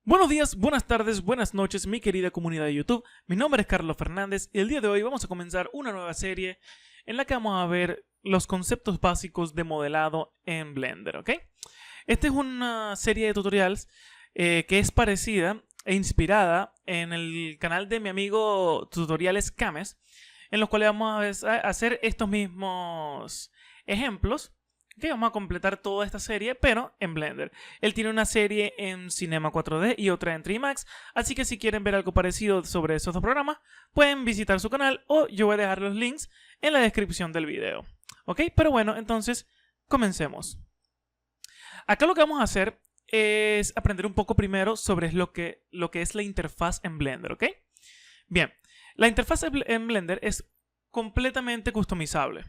Buenos días, buenas tardes, buenas noches, mi querida comunidad de YouTube. Mi nombre es Carlos Fernández y el día de hoy vamos a comenzar una nueva serie en la que vamos a ver los conceptos básicos de modelado en Blender, ¿ok? Esta es una serie de tutoriales que es parecida e inspirada en el canal de mi amigo Tutoriales Cames, en los cuales vamos a hacer estos mismos ejemplos. Que vamos a completar toda esta serie, pero en Blender. Él tiene una serie en Cinema 4D y otra en 3D Max, así que si quieren ver algo parecido sobre esos dos programas, pueden visitar su canal o yo voy a dejar los links en la descripción del video. ¿Ok? Pero bueno, entonces, comencemos. Acá lo que vamos a hacer es aprender un poco primero sobre lo que es la interfaz en Blender, ¿ok? Bien, la interfaz en Blender es completamente customizable.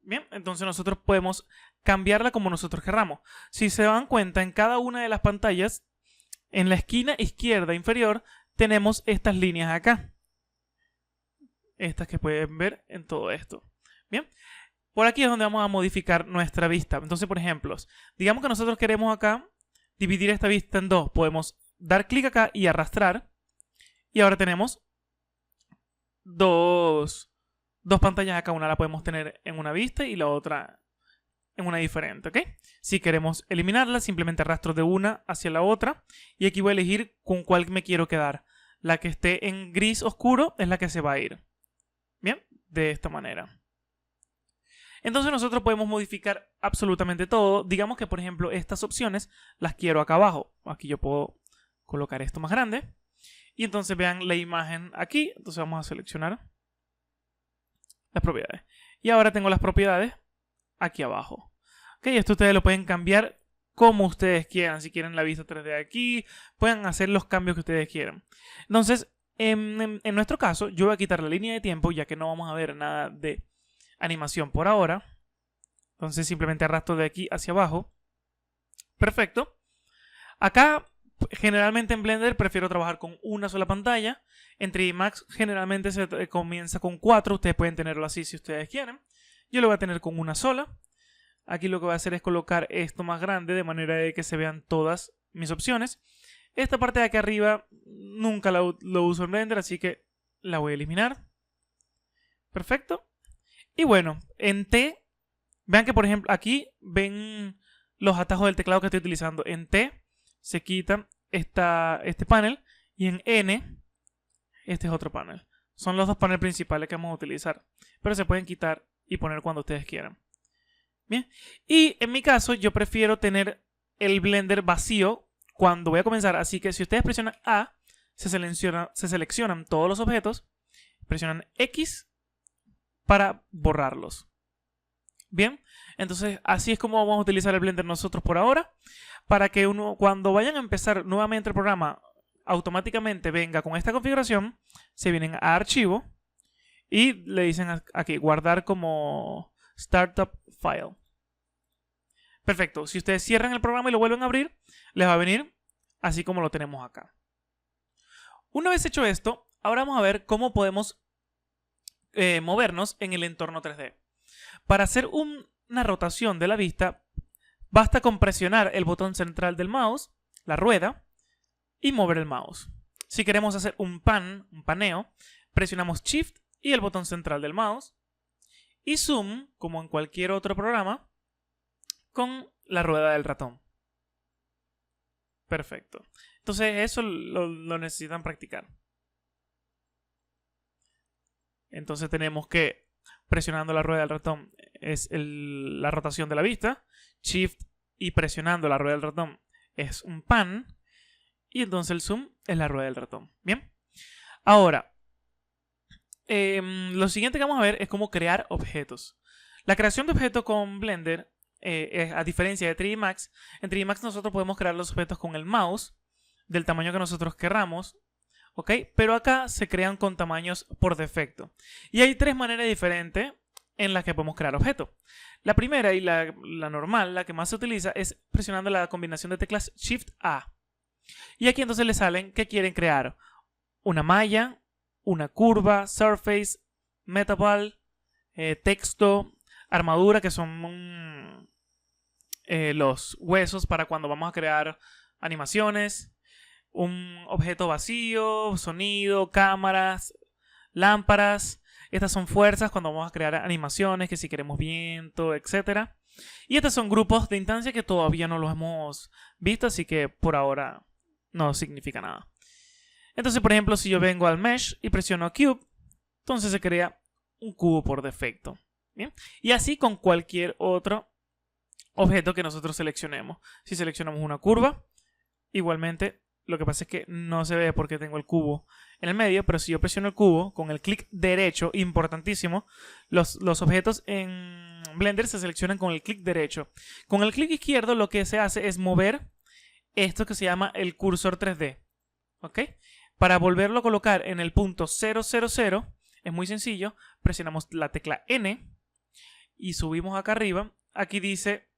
Bien, entonces nosotros podemos cambiarla como nosotros querramos. Si se dan cuenta, en cada una de las pantallas, en la esquina izquierda inferior, tenemos estas líneas acá. Estas que pueden ver en todo esto. Bien, por aquí es donde vamos a modificar nuestra vista. Entonces, por ejemplo, digamos que nosotros queremos acá dividir esta vista en dos. Podemos dar clic acá y arrastrar. Y ahora tenemos dos pantallas acá, una la podemos tener en una vista y la otra en una diferente, ¿ok? Si queremos eliminarla, simplemente arrastro de una hacia la otra y aquí voy a elegir con cuál me quiero quedar. La que esté en gris oscuro es la que se va a ir. Bien, de esta manera. Entonces nosotros podemos modificar absolutamente todo. Digamos que, por ejemplo, estas opciones las quiero acá abajo. Aquí yo puedo colocar esto más grande. Y entonces vean la imagen aquí. Entonces vamos a seleccionar las propiedades. Y ahora tengo las propiedades aquí abajo. Ok, esto ustedes lo pueden cambiar como ustedes quieran. Si quieren la vista 3D aquí, pueden hacer los cambios que ustedes quieran. Entonces, en nuestro caso, yo voy a quitar la línea de tiempo, ya que no vamos a ver nada de animación por ahora. Entonces simplemente arrastro de aquí hacia abajo. Perfecto. Acá, generalmente en Blender prefiero trabajar con una sola pantalla. En 3D Max generalmente se comienza con 4. Ustedes pueden tenerlo así si ustedes quieren. Yo lo voy a tener con una sola. Aquí lo que voy a hacer es colocar esto más grande de manera de que se vean todas mis opciones. Esta parte de aquí arriba nunca lo uso en Blender, así que la voy a eliminar. Perfecto. Y bueno, en T, vean que por ejemplo aquí ven los atajos del teclado que estoy utilizando. En T se quita este panel y en N este es otro panel. Son los dos paneles principales que vamos a utilizar, pero se pueden quitar y poner cuando ustedes quieran. Bien, y en mi caso yo prefiero tener el Blender vacío cuando voy a comenzar, así que si ustedes presionan A, se seleccionan todos los objetos, presionan X para borrarlos. Bien, entonces así es como vamos a utilizar el Blender nosotros por ahora, para que cuando vayan a empezar nuevamente el programa automáticamente venga con esta configuración. Se vienen a archivo y le dicen aquí guardar como startup file. Perfecto, si ustedes cierran el programa y lo vuelven a abrir, les va a venir así como lo tenemos acá. Una vez hecho esto, ahora vamos a ver cómo podemos movernos en el entorno 3D. Para hacer una rotación de la vista, basta con presionar el botón central del mouse, la rueda, y mover el mouse. Si queremos hacer un paneo, presionamos Shift y el botón central del mouse, y Zoom, como en cualquier otro programa, con la rueda del ratón. Perfecto. Entonces eso lo necesitan practicar. Entonces tenemos que, presionando la rueda del ratón, es la rotación de la vista. Shift y presionando la rueda del ratón es un pan. Y entonces el zoom es la rueda del ratón. Bien. Ahora, lo siguiente que vamos a ver es cómo crear objetos. La creación de objetos con Blender, a diferencia de 3D Max, en 3D Max nosotros podemos crear los objetos con el mouse del tamaño que nosotros querramos. ¿Ok? Pero acá se crean con tamaños por defecto. Y hay tres maneras diferentes en las que podemos crear objetos. La primera y la normal, la que más se utiliza, es presionando la combinación de teclas Shift-A. Y aquí entonces les salen que quieren crear una malla, una curva, surface, metaball, texto, armadura, que son los huesos para cuando vamos a crear animaciones, un objeto vacío, sonido, cámaras, lámparas. Estas son fuerzas cuando vamos a crear animaciones, que si queremos viento, etc. Y estos son grupos de instancia que todavía no los hemos visto, así que por ahora no significa nada. Entonces, por ejemplo, si yo vengo al Mesh y presiono Cube, entonces se crea un cubo por defecto. ¿Bien? Y así con cualquier otro objeto que nosotros seleccionemos. Si seleccionamos una curva, igualmente, lo que pasa es que no se ve porque tengo el cubo en el medio, pero si yo presiono el cubo con el clic derecho, importantísimo, los objetos en Blender se seleccionan con el clic derecho. Con el clic izquierdo lo que se hace es mover esto que se llama el cursor 3D. ¿Ok? Para volverlo a colocar en el punto 000, es muy sencillo, presionamos la tecla N y subimos acá arriba. Aquí dice...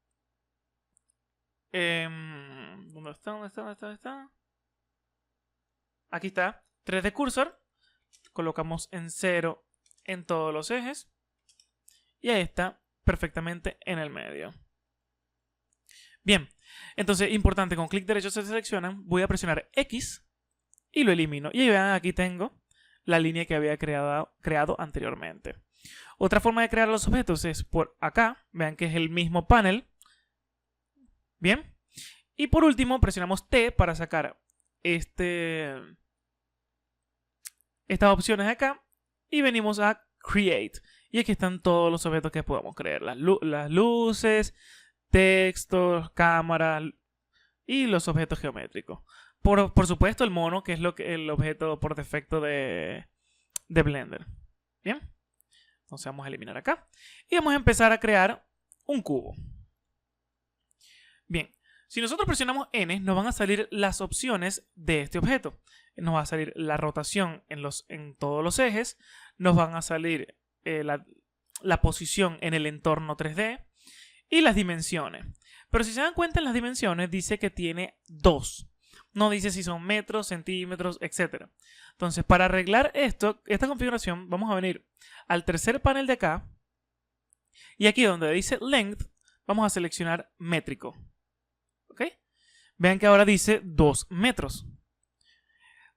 ¿Dónde está? Aquí está, 3D Cursor. Colocamos en 0 en todos los ejes. Y ahí está, perfectamente en el medio. Bien, entonces, importante, con clic derecho se seleccionan. Voy a presionar X y lo elimino. Y ahí vean, aquí tengo la línea que había creado anteriormente. Otra forma de crear los objetos es por acá. Vean que es el mismo panel. Bien. Y por último, presionamos T para sacar estas opciones acá. Y venimos a Create. Y aquí están todos los objetos que podemos crear. Las luces, textos, cámaras y los objetos geométricos. Por supuesto el mono, que es el objeto por defecto de Blender. Bien. Entonces vamos a eliminar acá. Y vamos a empezar a crear un cubo. Bien. Si nosotros presionamos N, nos van a salir las opciones de este objeto. Nos va a salir la rotación en todos los ejes. Nos van a salir la posición en el entorno 3D. Y las dimensiones. Pero si se dan cuenta en las dimensiones, dice que tiene 2. No dice si son metros, centímetros, etc. Entonces, para arreglar esta configuración, vamos a venir al tercer panel de acá. Y aquí donde dice Length, vamos a seleccionar métrico. ¿Ok? Vean que ahora dice 2 metros.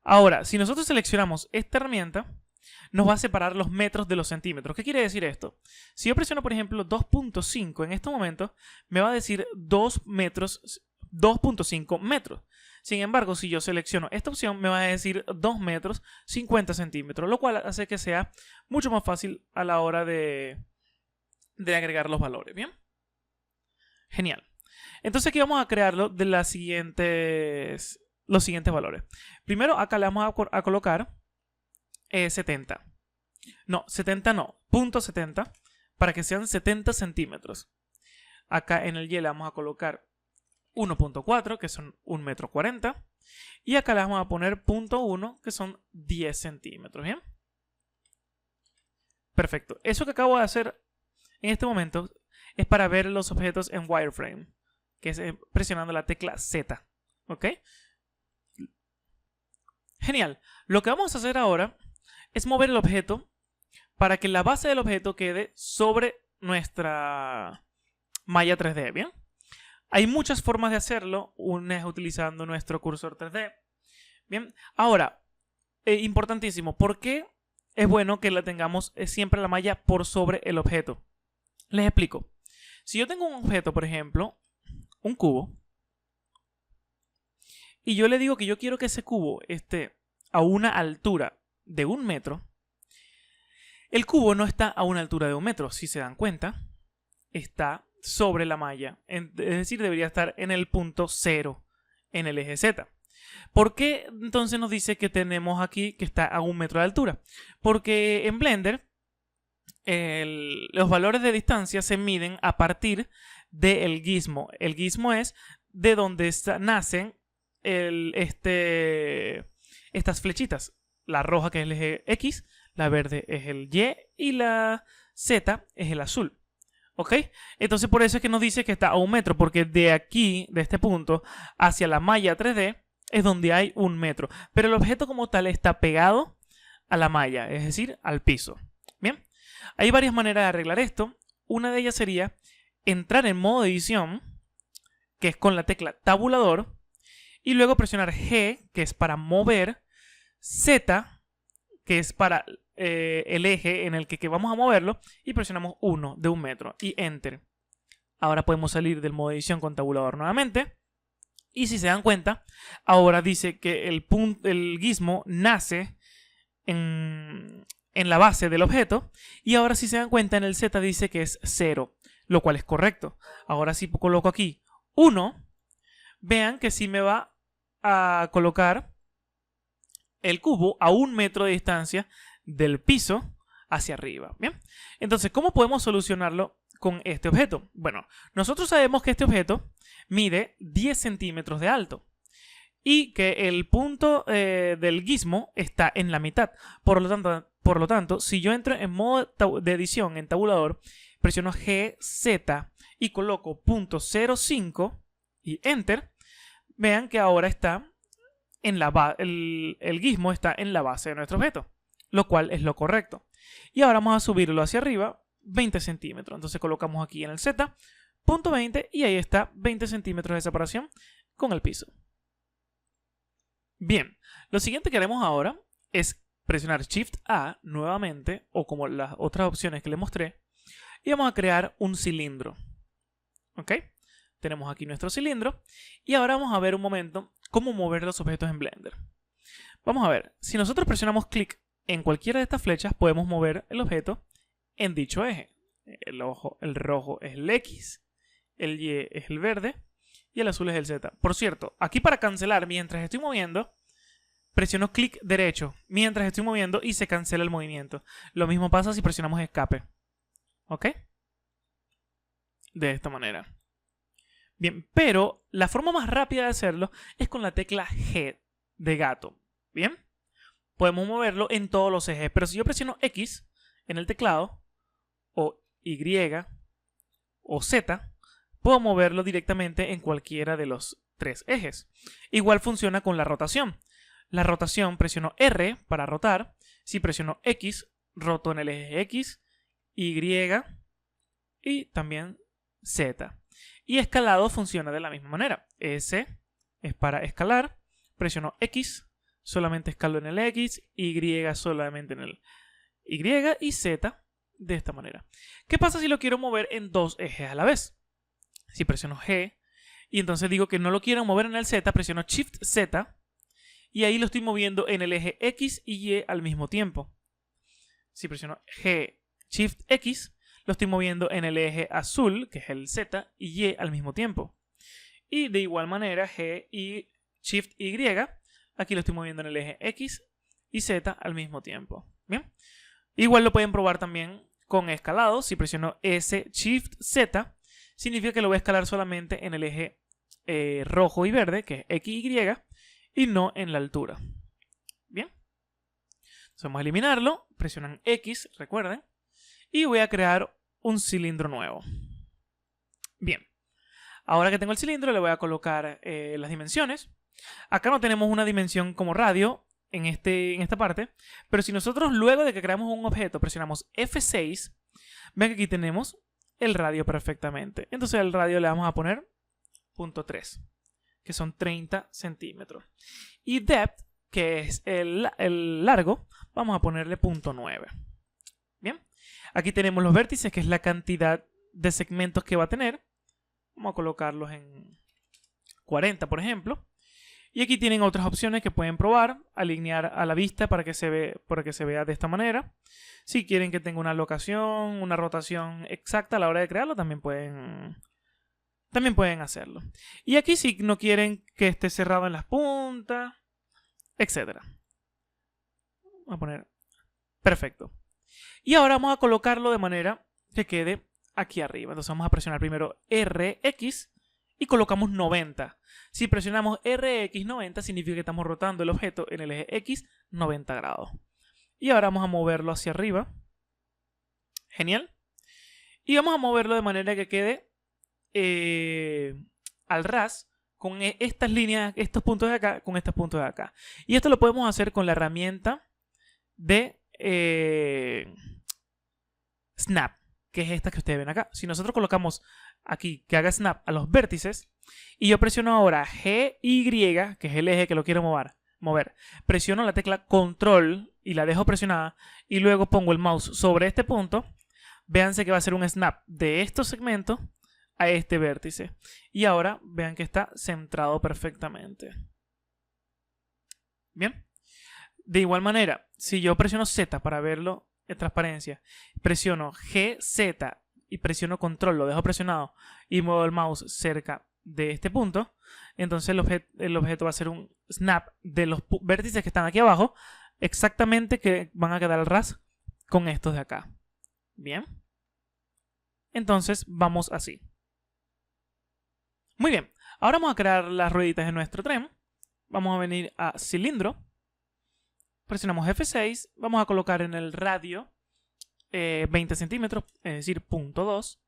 Ahora, si nosotros seleccionamos esta herramienta, nos va a separar los metros de los centímetros. ¿Qué quiere decir esto? Si yo presiono, por ejemplo, 2.5 en este momento, me va a decir 2.5 metros. Sin embargo, si yo selecciono esta opción, me va a decir 2 metros 50 centímetros, lo cual hace que sea mucho más fácil a la hora de agregar los valores. ¿Bien? Genial. Entonces aquí vamos a crearlo de los siguientes valores. Primero, acá le vamos a colocar 70. No, 70 no, punto 70, para que sean 70 centímetros. Acá en el Y le vamos a colocar 1.4, que son 1,40 m. Y acá le vamos a poner 0.1, que son 10 centímetros. ¿Bien? Perfecto. Eso que acabo de hacer en este momento es para ver los objetos en wireframe, que es presionando la tecla Z. ¿Ok? Genial. Lo que vamos a hacer ahora es mover el objeto para que la base del objeto quede sobre nuestra malla 3D. ¿Bien? Hay muchas formas de hacerlo. Una es utilizando nuestro cursor 3D. Bien. Ahora, importantísimo. ¿Por qué es bueno que la tengamos siempre la malla por sobre el objeto? Les explico. Si yo tengo un objeto, por ejemplo, un cubo, y yo le digo que yo quiero que ese cubo esté a una altura de 1 metro, el cubo no está a una altura de 1 metro. Si se dan cuenta, está sobre la malla. Es decir, debería estar en el punto 0 en el eje Z. ¿Por qué entonces nos dice que tenemos aquí que está a 1 metro de altura? Porque en Blender los valores de distancia se miden a partir del gizmo. El gizmo es de donde nacen estas flechitas. La roja, que es el eje X, la verde es el Y y la Z es el azul. ¿Ok? Entonces por eso es que nos dice que está a 1 metro, porque de aquí, de este punto, hacia la malla 3D es donde hay 1 metro. Pero el objeto como tal está pegado a la malla, es decir, al piso. Bien, hay varias maneras de arreglar esto. Una de ellas sería entrar en modo edición, que es con la tecla tabulador, y luego presionar G, que es para mover, Z, que es para el eje en el que vamos a moverlo, y presionamos 1 de 1 metro y Enter. Ahora podemos salir del modo edición con tabulador nuevamente. Y si se dan cuenta, ahora dice que el gizmo nace en la base del objeto. Y ahora si se dan cuenta, en el Z dice que es 0, lo cual es correcto. Ahora si coloco aquí 1, vean que sí me va a colocar el cubo a 1 metro de distancia del piso hacia arriba. Bien, entonces, ¿cómo podemos solucionarlo con este objeto? Bueno, nosotros sabemos que este objeto mide 10 centímetros de alto y que el punto del gizmo está en la mitad. Por lo tanto, si yo entro en modo de edición en tabulador, presiono GZ y coloco .05 y Enter, vean que ahora está en el gizmo está en la base de nuestro objeto, lo cual es lo correcto. Y ahora vamos a subirlo hacia arriba 20 centímetros. Entonces colocamos aquí en el Z, .20 y ahí está 20 centímetros de separación con el piso. Bien, lo siguiente que haremos ahora es presionar Shift A nuevamente, o como las otras opciones que les mostré, y vamos a crear un cilindro. ¿Ok? Tenemos aquí nuestro cilindro y ahora vamos a ver un momento cómo mover los objetos en Blender. Vamos a ver, si nosotros presionamos clic en cualquiera de estas flechas, podemos mover el objeto en dicho eje. El rojo es el X, el Y es el verde y el azul es el Z. Por cierto, aquí para cancelar mientras estoy moviendo, presiono clic derecho mientras estoy moviendo y se cancela el movimiento. Lo mismo pasa si presionamos escape. ¿Ok? De esta manera. Bien, pero la forma más rápida de hacerlo es con la tecla G de gato. Bien, podemos moverlo en todos los ejes, pero si yo presiono X en el teclado, o Y, o Z, puedo moverlo directamente en cualquiera de los 3 ejes. Igual funciona con la rotación. La rotación, presiono R para rotar. Si presiono X, roto en el eje X, Y y también Z. Y escalado funciona de la misma manera. S es para escalar. Presiono X, solamente escalo en el X. Y solamente en el Y. Y Z de esta manera. ¿Qué pasa si lo quiero mover en 2 ejes a la vez? Si presiono G y entonces digo que no lo quiero mover en el Z, presiono Shift Z y ahí lo estoy moviendo en el eje X y Y al mismo tiempo. Si presiono G, Shift X, lo estoy moviendo en el eje azul, que es el Z, y Y al mismo tiempo. Y de igual manera, G y Shift Y, aquí lo estoy moviendo en el eje X y Z al mismo tiempo. Bien. Igual lo pueden probar también con escalado. Si presiono S, Shift Z, significa que lo voy a escalar solamente en el eje rojo y verde, que es X y Y, y no en la altura. Bien. Entonces vamos a eliminarlo. Presionan X, recuerden. Y voy a crear un cilindro nuevo. Bien. Ahora que tengo el cilindro, le voy a colocar las dimensiones. Acá no tenemos una dimensión como radio en esta parte, pero si nosotros luego de que creamos un objeto presionamos F6, ven que aquí tenemos el radio perfectamente. Entonces al radio le vamos a poner .3, que son 30 centímetros. Y depth, que es el largo, vamos a ponerle .9. Bien, aquí tenemos los vértices, que es la cantidad de segmentos que va a tener. Vamos a colocarlos en 40, por ejemplo. Y aquí tienen otras opciones que pueden probar, alinear a la vista para que se vea de esta manera. Si quieren que tenga una locación, una rotación exacta a la hora de crearlo, también pueden hacerlo. Y aquí si no quieren que esté cerrado en las puntas, etc. Vamos a poner perfecto. Y ahora vamos a colocarlo de manera que quede aquí arriba. Entonces vamos a presionar primero RX y colocamos 90. Si presionamos RX 90 significa que estamos rotando el objeto en el eje X 90 grados. Y ahora vamos a moverlo hacia arriba. Genial. Y vamos a moverlo de manera que quede al ras con estas líneas, estos puntos de acá, con estos puntos de acá. Y esto lo podemos hacer con la herramienta de Snap, que es esta que ustedes ven acá. Si nosotros colocamos aquí que haga snap a los vértices. Y yo presiono ahora GY, que es el eje que lo quiero mover. Presiono la tecla control y la dejo presionada. Y luego pongo el mouse sobre este punto. Véanse que va a ser un snap de estos segmentos a este vértice. Y ahora vean que está centrado perfectamente. Bien. De igual manera, si yo presiono Z para verlo en transparencia, presiono GZ y presiono control, lo dejo presionado y muevo el mouse cerca de este punto, entonces el objeto va a ser un snap de los vértices que están aquí abajo, exactamente que van a quedar al ras con estos de acá. Bien. Entonces vamos así. Muy bien. Ahora vamos a crear las rueditas de nuestro tren. Vamos a venir a cilindro. Presionamos F6. Vamos a colocar en el radio 20 centímetros, es decir, punto 2.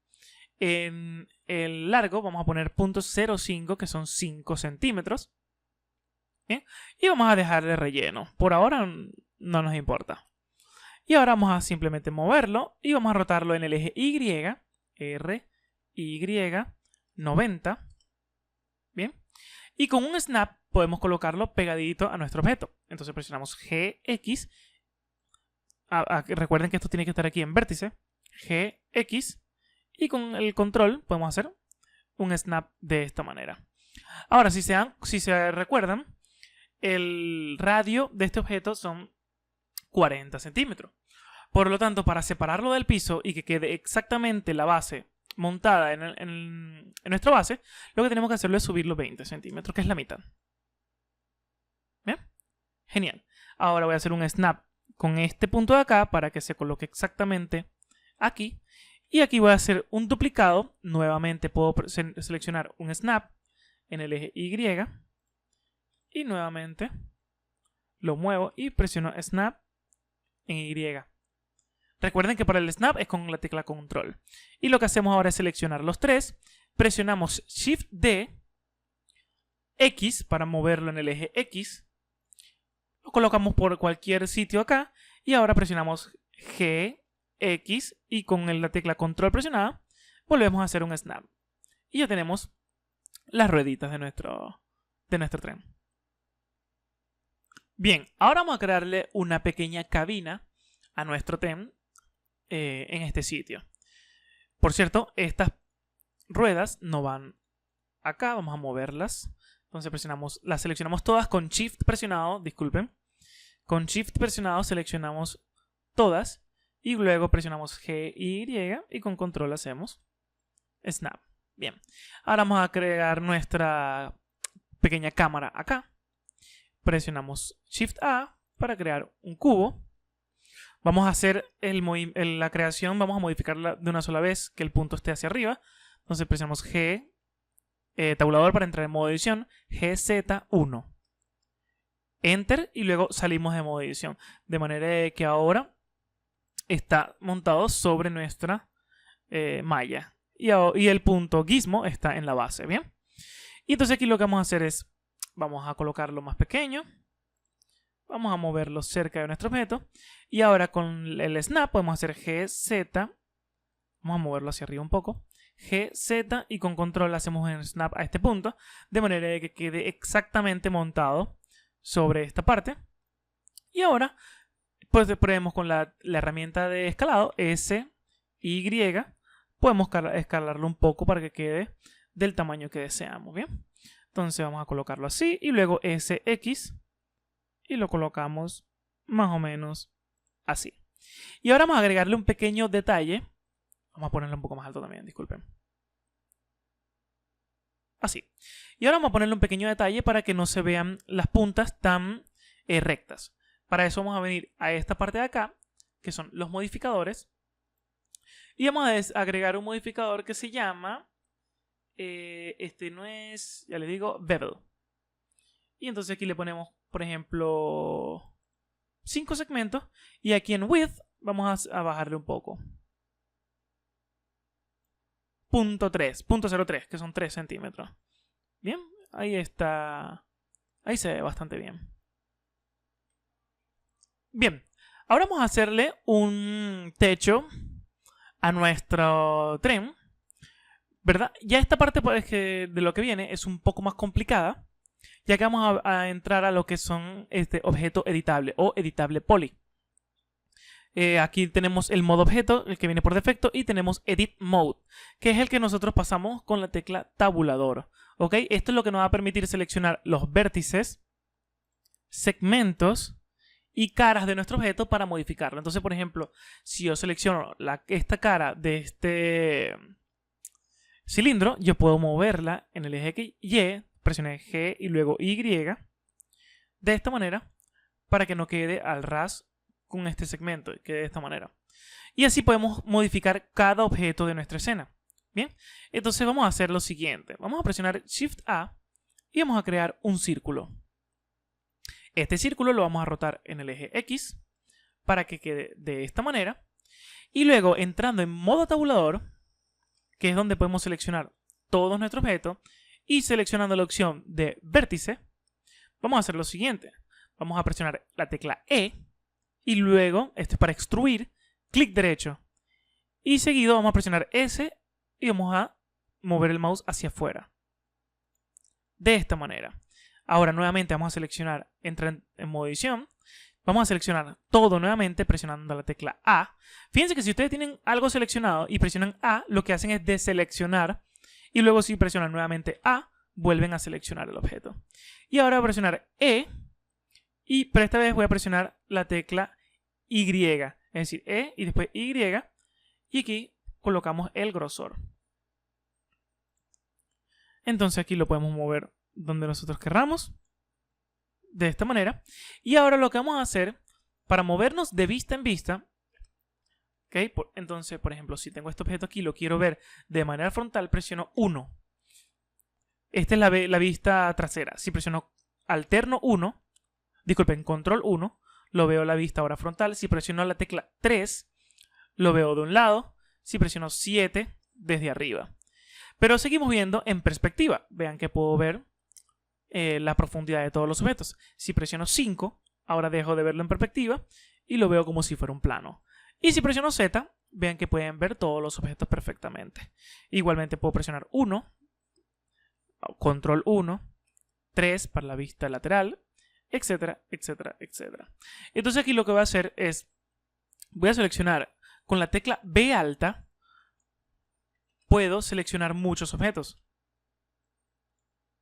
En el largo vamos a poner .05, que son 5 centímetros. ¿Bien? Y vamos a dejar de relleno. Por ahora no nos importa. Y ahora vamos a simplemente moverlo y vamos a rotarlo en el eje Y, R, Y, 90. Bien. Y con un snap podemos colocarlo pegadito a nuestro objeto. Entonces presionamos GX. Recuerden que esto tiene que estar aquí en vértice. GX. Y con el control podemos hacer un snap de esta manera. Ahora, si se recuerdan, el radio de este objeto son 40 centímetros. Por lo tanto, para separarlo del piso y que quede exactamente la base montada en nuestra base, lo que tenemos que hacerlo es subirlo 20 centímetros, que es la mitad. ¿Bien? Genial. Ahora voy a hacer un snap con este punto de acá para que se coloque exactamente aquí. Y aquí voy a hacer un duplicado. Nuevamente puedo seleccionar un snap en el eje Y. Y nuevamente lo muevo y presiono snap en Y. Recuerden que para el snap es con la tecla control. Y lo que hacemos ahora es seleccionar los tres. Presionamos Shift D, X para moverlo en el eje X. Lo colocamos por cualquier sitio acá. Y ahora presionamos G, X y con la tecla control presionada volvemos a hacer un snap. Y ya tenemos las rueditas de nuestro tren. Bien, ahora vamos a crearle una pequeña cabina a nuestro tren en este sitio. Por cierto, estas ruedas no van acá, vamos a moverlas. Entonces las seleccionamos todas con Shift presionado, disculpen. Con Shift presionado seleccionamos todas y luego presionamos G, Y y con control hacemos snap. Bien, ahora vamos a crear nuestra pequeña cámara acá. Presionamos Shift A para crear un cubo. Vamos a hacer la creación, vamos a modificarla de una sola vez, que el punto esté hacia arriba. Entonces presionamos G, tabulador para entrar en modo edición, GZ1. Enter y luego salimos de modo edición. De manera que ahora está montado sobre nuestra malla. Y el punto gizmo está en la base, ¿bien? Y entonces aquí lo que vamos a hacer es, vamos a colocarlo más pequeño. Vamos a moverlo cerca de nuestro objeto. Y ahora con el snap podemos hacer GZ. Vamos a moverlo hacia arriba un poco. GZ y con control hacemos un snap a este punto. De manera que quede exactamente montado sobre esta parte. Y ahora pues ponemos con la herramienta de escalado S, Y. Podemos escalarlo un poco para que quede del tamaño que deseamos. Bien. Entonces vamos a colocarlo así. Y luego SX. Y lo colocamos más o menos así. Y ahora vamos a agregarle un pequeño detalle. Vamos a ponerlo un poco más alto también, disculpen. Así. Y ahora vamos a ponerle un pequeño detalle para que no se vean las puntas tan rectas. Para eso vamos a venir a esta parte de acá, que son los modificadores. Y vamos a agregar un modificador que se llama, este no es, ya les digo, bevel. Y entonces aquí le ponemos, por ejemplo, 5 segmentos. Y aquí en width vamos a bajarle un poco. .03, que son 3 centímetros. Bien, ahí está. Ahí se ve bastante bien. Bien, ahora vamos a hacerle un techo a nuestro tren. ¿verdad? Ya esta parte pues, de lo que viene es un poco más complicada, ya que vamos a entrar a lo que son este objeto editable o editable poly. Aquí tenemos el modo objeto, el que viene por defecto, y tenemos Edit Mode, que es el que nosotros pasamos con la tecla tabulador. ¿Ok? Esto es lo que nos va a permitir seleccionar los vértices, segmentos y caras de nuestro objeto para modificarlo. Entonces, por ejemplo, si yo selecciono esta cara de este cilindro, yo puedo moverla en el eje Y, presioné G y luego Y, de esta manera, para que no quede al ras con este segmento, que de esta manera. Y así podemos modificar cada objeto de nuestra escena. Bien, entonces vamos a hacer lo siguiente. Vamos a presionar Shift A y vamos a crear un círculo. Este círculo lo vamos a rotar en el eje X para que quede de esta manera. Y luego, entrando en modo tabulador, que es donde podemos seleccionar todos nuestros objetos, y seleccionando la opción de vértice, vamos a hacer lo siguiente. Vamos a presionar la tecla E y luego, esto es para extruir, clic derecho. Y seguido vamos a presionar S y vamos a mover el mouse hacia afuera. De esta manera. Ahora nuevamente vamos a seleccionar, entra en modo edición. Vamos a seleccionar todo nuevamente presionando la tecla A. Fíjense que si ustedes tienen algo seleccionado y presionan A, lo que hacen es deseleccionar. Y luego si presionan nuevamente A, vuelven a seleccionar el objeto. Y ahora voy a presionar E. Pero esta vez voy a presionar la tecla Y. Es decir, E y después Y. Y aquí colocamos el grosor. Entonces aquí lo podemos mover donde nosotros querramos. De esta manera. Y ahora lo que vamos a hacer para movernos de vista en vista. ¿Okay? Entonces, por ejemplo, si tengo este objeto aquí y lo quiero ver de manera frontal, presiono 1. Esta es la vista trasera. Si presiono alterno 1, disculpen, control 1, lo veo la vista ahora frontal. Si presiono la tecla 3, lo veo de un lado. Si presiono 7, desde arriba. Pero seguimos viendo en perspectiva. Vean que puedo ver la profundidad de todos los objetos. Si presiono 5, ahora dejo de verlo en perspectiva y lo veo como si fuera un plano. Y si presiono Z, vean que pueden ver todos los objetos perfectamente. Igualmente puedo presionar 1, control 1, 3 para la vista lateral, etcétera, etcétera, etcétera. Entonces aquí lo que voy a hacer es, voy a seleccionar con la tecla B alta, puedo seleccionar muchos objetos.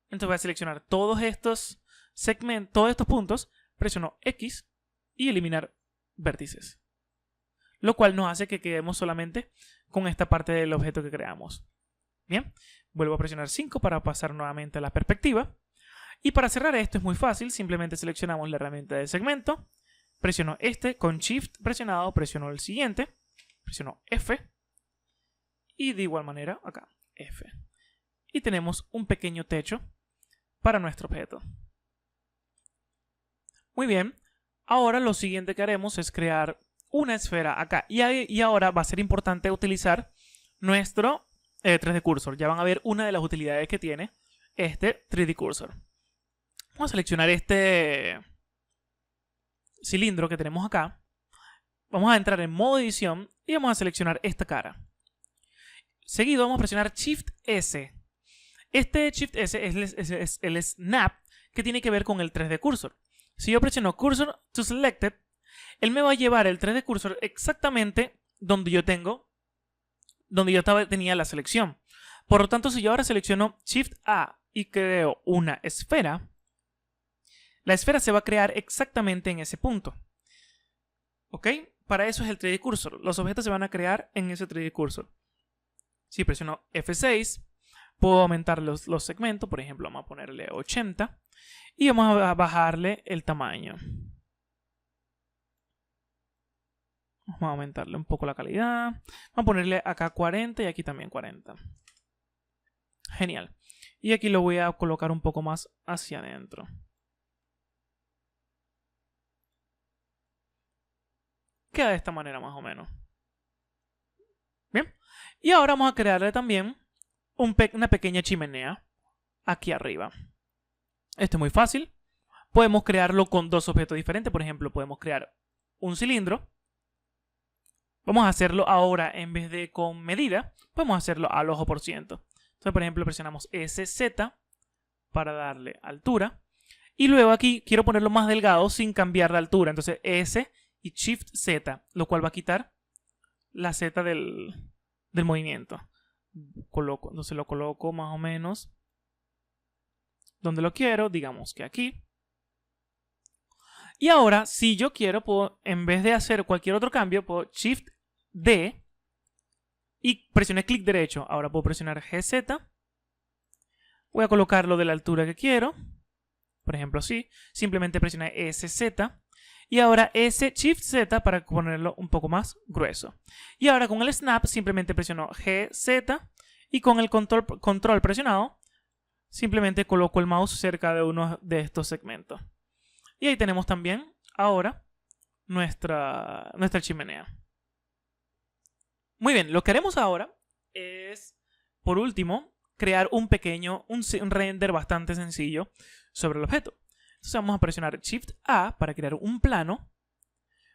Entonces voy a seleccionar todos estos segmentos, todos estos puntos, presiono X y eliminar vértices. Lo cual nos hace que quedemos solamente con esta parte del objeto que creamos. Bien, vuelvo a presionar 5 para pasar nuevamente a la perspectiva. Y para cerrar esto es muy fácil, simplemente seleccionamos la herramienta de segmento, presiono este, con Shift presionado, presiono el siguiente, presiono F y de igual manera acá, F. Y tenemos un pequeño techo para nuestro objeto. Muy bien, ahora lo siguiente que haremos es crear una esfera acá. Y ahora va a ser importante utilizar nuestro 3D Cursor. Ya van a ver una de las utilidades que tiene este 3D Cursor. Vamos a seleccionar este cilindro que tenemos acá. Vamos a entrar en modo edición y vamos a seleccionar esta cara. Seguido vamos a presionar Shift S. Este Shift S es el snap que tiene que ver con el 3D Cursor. Si yo presiono Cursor to Selected, él me va a llevar el 3D Cursor exactamente donde yo tenía la selección. Por lo tanto, si yo ahora selecciono Shift A y creo una esfera, la esfera se va a crear exactamente en ese punto. ¿Ok? Para eso es el 3D Cursor. Los objetos se van a crear en ese 3D Cursor. Si presiono F6, puedo aumentar los segmentos. Por ejemplo, vamos a ponerle 80. Y vamos a bajarle el tamaño. Vamos a aumentarle un poco la calidad. Vamos a ponerle acá 40 y aquí también 40. Genial. Y aquí lo voy a colocar un poco más hacia adentro. Queda de esta manera más o menos. Bien. Y ahora vamos a crearle también una pequeña chimenea aquí arriba. Esto es muy fácil. Podemos crearlo con dos objetos diferentes. Por ejemplo, podemos crear un cilindro. Vamos a hacerlo ahora, en vez de con medida, podemos hacerlo al ojo por ciento. Entonces, por ejemplo, presionamos SZ para darle altura. Y luego aquí quiero ponerlo más delgado sin cambiar de altura. Entonces S y Shift Z, lo cual va a quitar la Z del movimiento. Entonces lo coloco más o menos donde lo quiero, digamos que aquí. Y ahora, si yo quiero, puedo, en vez de hacer cualquier otro cambio, puedo Shift D y presioné clic derecho. Ahora puedo presionar GZ. Voy a colocarlo de la altura que quiero. Por ejemplo, así. Simplemente presioné SZ. Y ahora S Shift Z para ponerlo un poco más grueso. Y ahora con el Snap simplemente presiono GZ. Y con el control presionado, simplemente coloco el mouse cerca de uno de estos segmentos. Y ahí tenemos también ahora nuestra chimenea. Muy bien, lo que haremos ahora es, por último, crear un render bastante sencillo sobre el objeto. Entonces vamos a presionar Shift A para crear un plano.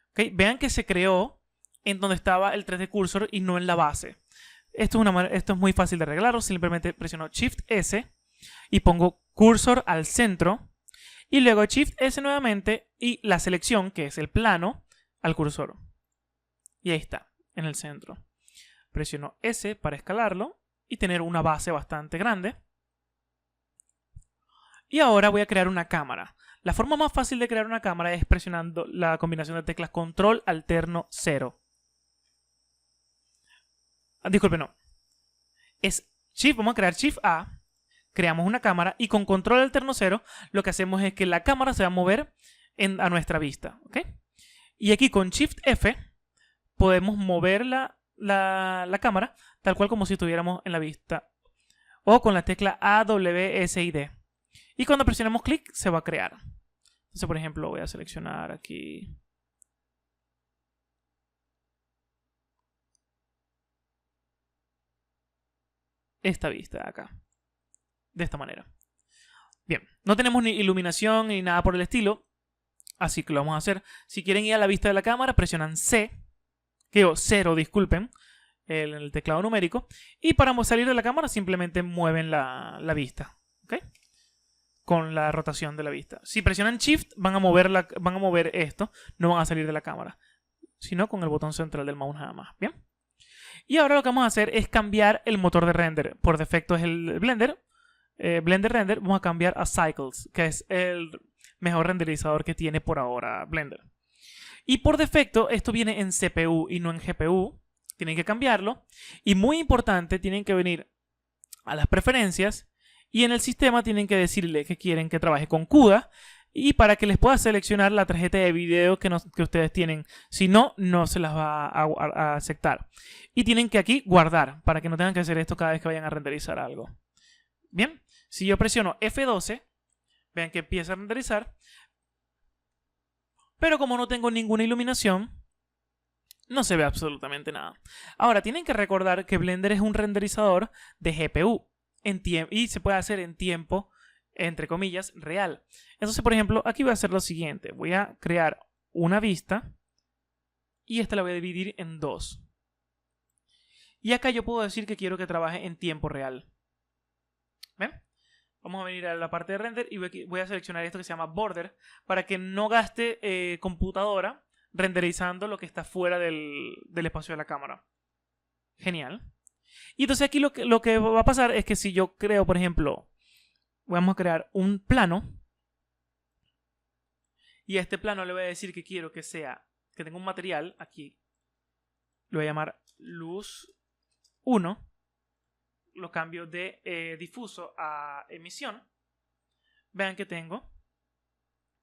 ¿Okay? Vean que se creó en donde estaba el 3D Cursor y no en la base. Esto es muy fácil de arreglarlo. Simplemente presiono Shift S y pongo cursor al centro. Y luego Shift S nuevamente y la selección, que es el plano, al cursor. Y ahí está, en el centro. Presiono S para escalarlo y tener una base bastante grande. Y ahora voy a crear una cámara. La forma más fácil de crear una cámara es presionando la combinación de teclas Control alterno 0. Disculpe, no. Vamos a crear Shift A, creamos una cámara y con Control alterno 0 lo que hacemos es que la cámara se va a mover a nuestra vista. ¿Okay? Y aquí con Shift F podemos mover la cámara tal cual como si estuviéramos en la vista. O con la tecla A, W, S y D. Y cuando presionamos clic se va a crear. Entonces, por ejemplo, voy a seleccionar aquí esta vista de acá. De esta manera. Bien, no tenemos ni iluminación ni nada por el estilo. Así que lo vamos a hacer. Si quieren ir a la vista de la cámara, presionan C. Que 0, disculpen. El teclado numérico. Y para salir de la cámara simplemente mueven la vista. ¿Ok? Con la rotación de la vista. Si presionan Shift van a mover esto. No van a salir de la cámara. Sino con el botón central del mouse nada más. Bien. Y ahora lo que vamos a hacer es cambiar el motor de render. Por defecto es el Blender. Blender Render. Vamos a cambiar a Cycles, que es el mejor renderizador que tiene por ahora Blender. Y por defecto esto viene en CPU y no en GPU. Tienen que cambiarlo. Y muy importante, tienen que venir a las preferencias y en el sistema tienen que decirle que quieren que trabaje con CUDA y para que les pueda seleccionar la tarjeta de video que ustedes tienen. Si no, no se las va a aceptar. Y tienen que aquí guardar para que no tengan que hacer esto cada vez que vayan a renderizar algo. Bien, si yo presiono F12, vean que empieza a renderizar. Pero como no tengo ninguna iluminación, no se ve absolutamente nada. Ahora, tienen que recordar que Blender es un renderizador de GPU y se puede hacer en tiempo, entre comillas, real. Entonces, por ejemplo, aquí voy a hacer lo siguiente. Voy a crear una vista y esta la voy a dividir en dos. Y acá yo puedo decir que quiero que trabaje en tiempo real. ¿Ven? Vamos a venir a la parte de render y voy a seleccionar esto que se llama Border para que no gaste computadora renderizando lo que está fuera del espacio de la cámara. Genial. Y entonces aquí lo que va a pasar es que si yo creo, por ejemplo, vamos a crear un plano. Y a este plano le voy a decir que quiero que tenga un material aquí. Lo voy a llamar luz 1. Lo cambio de difuso a emisión. Vean que tengo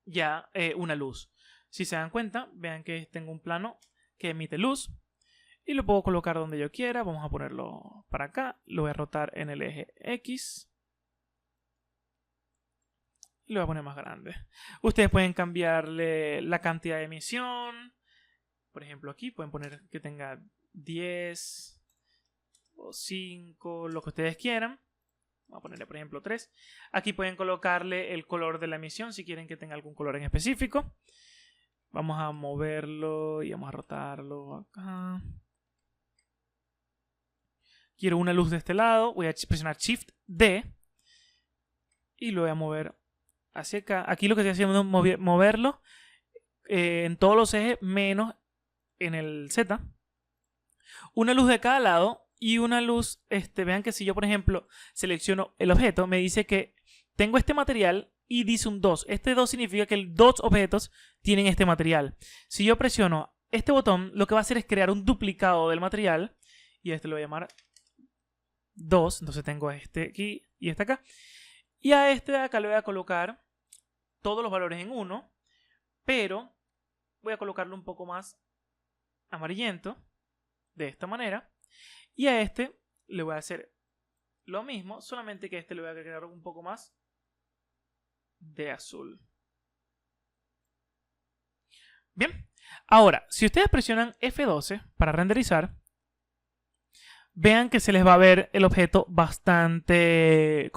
ya una luz. Si se dan cuenta, vean que tengo un plano que emite luz. Y lo puedo colocar donde yo quiera. Vamos a ponerlo para acá. Lo voy a rotar en el eje X. Y lo voy a poner más grande. Ustedes pueden cambiarle la cantidad de emisión. Por ejemplo, aquí pueden poner que tenga 10 o 5, lo que ustedes quieran. Vamos a ponerle, por ejemplo, 3. Aquí pueden colocarle el color de la emisión si quieren que tenga algún color en específico. Vamos a moverlo y vamos a rotarlo acá. quiero una luz de este lado, voy a presionar Shift D y lo voy a mover hacia acá. Aquí lo que estoy haciendo es moverlo en todos los ejes menos en el Z. Una luz de cada lado y una luz, vean que si yo por ejemplo selecciono el objeto, me dice que tengo este material y dice un 2. Este 2 significa que los dos objetos tienen este material. Si yo presiono este botón, lo que va a hacer es crear un duplicado del material y lo voy a llamar 2. Entonces tengo este aquí y este acá. Y a este de acá le voy a colocar todos los valores en 1, pero voy a colocarlo un poco más amarillento, de esta manera. Y a este le voy a hacer lo mismo, solamente que a este le voy a agregar un poco más de azul. Bien, ahora, si ustedes presionan F12 para renderizar, vean que se les va a ver el objeto con bastantes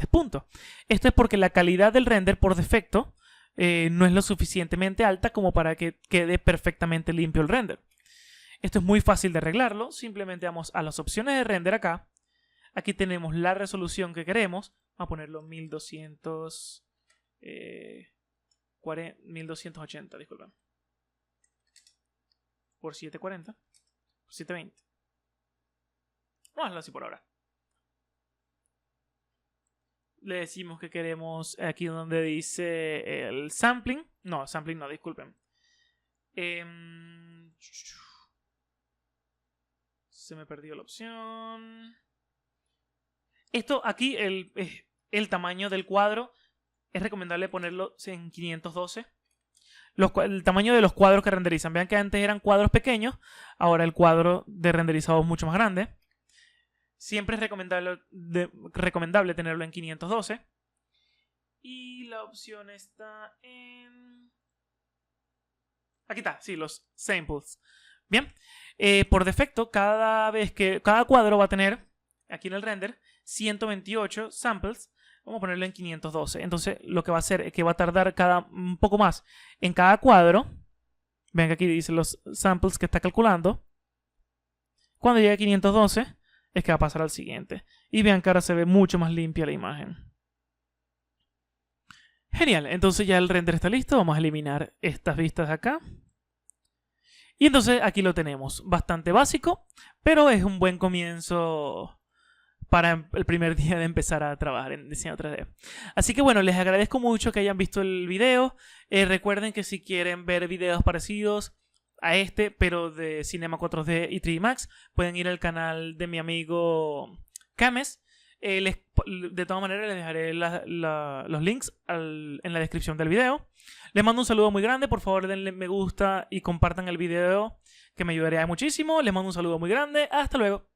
puntos. Esto es porque la calidad del render por defecto no es lo suficientemente alta como para que quede perfectamente limpio el render. Esto es muy fácil de arreglarlo. Simplemente vamos a las opciones de render acá. Aquí tenemos la resolución que queremos. Vamos a ponerlo 1280, disculpen. Por 740. Por 720. Vamos a hacerlo así por ahora. Le decimos que queremos aquí donde dice el sampling. No, sampling no, disculpen. Se me perdió la opción. Esto aquí, el tamaño del cuadro, es recomendable ponerlo en 512. El tamaño de los cuadros que renderizan. Vean que antes eran cuadros pequeños, ahora el cuadro de renderizado es mucho más grande. Siempre es recomendable tenerlo en 512. Y la opción está en... Aquí está, sí, los samples. Bien, por defecto, cada cuadro va a tener, aquí en el render, 128 samples. Vamos a ponerlo en 512. Entonces, lo que va a hacer es que va a tardar un poco más en cada cuadro. Ven que aquí dice los samples que está calculando. Cuando llegue a 512, es que va a pasar al siguiente. Y vean que ahora se ve mucho más limpia la imagen. Genial, entonces ya el render está listo. Vamos a eliminar estas vistas de acá. Y entonces aquí lo tenemos. Bastante básico, pero es un buen comienzo para el primer día de empezar a trabajar en diseño 3D. Así que bueno, les agradezco mucho que hayan visto el video. Recuerden que si quieren ver videos parecidos a este, pero de Cinema 4D y 3D Max, pueden ir al canal de mi amigo Kames. De todas maneras les dejaré los links en la descripción del video. Les mando un saludo muy grande. Por favor denle me gusta y compartan el video, que me ayudaría muchísimo. Les mando un saludo muy grande. Hasta luego.